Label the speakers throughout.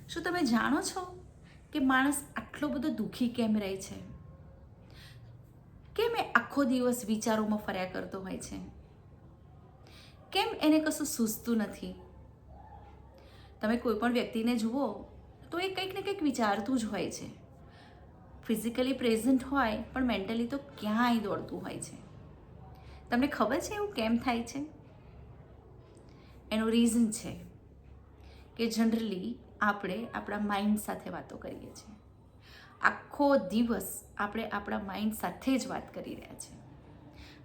Speaker 1: શું તમે જાણો છો કે માણસ આટલો બધો દુઃખી કેમ રહે છે? કેમ એ આખો દિવસ વિચારોમાં ફર્યા કરતો હોય છે? કેમ એને કશું સૂઝતું નથી? તમે કોઈ પણ વ્યક્તિને જુઓ તો એ કંઈક ને કંઈક વિચારતું જ હોય છે. ફિઝિકલી પ્રેઝન્ટ હોય પણ મેન્ટલી તો ક્યાંય દોડતું હોય છે. તમને ખબર છે એવું કેમ થાય છે? એનું રીઝન છે કે જનરલી આપણે આપણા માઇન્ડ સાથે વાતો કરીએ છીએ. આખો દિવસ આપણે આપણા માઇન્ડ સાથે જ વાત કરી રહ્યા છીએ.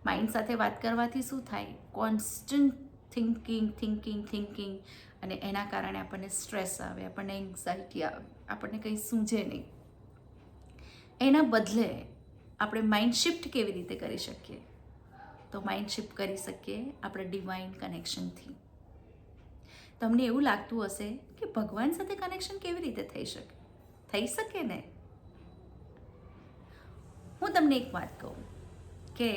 Speaker 1: માઇન્ડ સાથે વાત કરવાથી શું થાય? કોન્સ્ટન્ટ થિંકિંગ અને એના કારણે આપણને સ્ટ્રેસ આવે, આપણને એન્ઝાઇટી આવે, આપણને કંઈ સૂઝે નહીં. એના બદલે આપણે માઇન્ડ શિફ્ટ કેવી રીતે કરી શકીએ? તો માઇન્ડ શિફ્ટ કરી શકીએ આપણે ડિવાઇન કનેક્શનથી. તમને એવું લાગતું હશે કે ભગવાન સાથે કનેક્શન કેવી રીતે થઈ શકે? થઈ શકે ને. હું તમને એક વાત કહું કે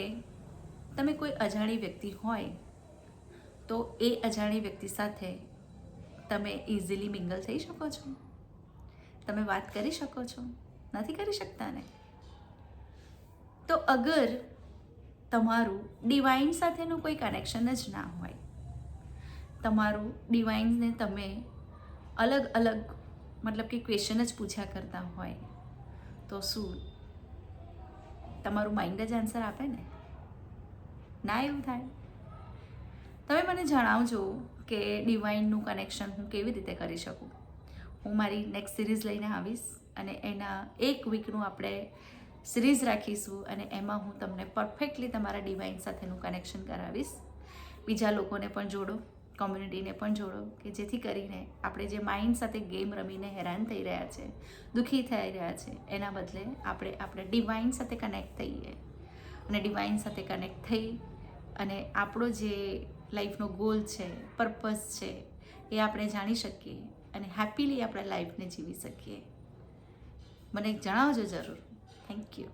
Speaker 1: તમે કોઈ અજાણી વ્યક્તિ હોય તો એ અજાણી વ્યક્તિ સાથે તમે ઇઝીલી મિંગલ થઈ શકો છો? તમે વાત કરી શકો છો? નથી કરી શકતા ને. તો અગર તમારું ડિવાઇન સાથેનું કોઈ કનેક્શન જ ના હોય, તમારું ડિવાઇનને તમે અલગ અલગ મતલબ કે ક્વેશ્ચન જ પૂછ્યા કરતા હોય, તો શું તમારું માઇન્ડ જ આન્સર આપે ને? ના એવું થાય? તમે મને જણાવજો કે ડિવાઇનનું કનેક્શન હું કેવી રીતે કરી શકું. હું મારી નેક્સ્ટ સિરીઝ લઈને આવીશ અને એના 1 વીકનું આપણે સિરીઝ રાખીશું અને એમાં હું તમને પરફેક્ટલી તમારા ડિવાઇન સાથેનું કનેક્શન કરાવીશ. બીજા લોકોને પણ જોડો, કોમ્યુનિટીને પણ જોડો, કે જેથી કરીને આપણે જે માઇન્ડ સાથે ગેમ રમીને હેરાન થઈ રહ્યા છે, દુઃખી થઈ રહ્યા છે, એના બદલે આપણે ડિવાઇન સાથે કનેક્ટ થઈએ અને ડિવાઇન સાથે કનેક્ટ થઈ અને આપણો જે લાઈફનો ગોલ છે, પર્પઝ છે, એ આપણે જાણી શકીએ અને હેપીલી આપણા લાઈફને જીવી શકીએ. મને જણાવજો જરૂર. Thank you.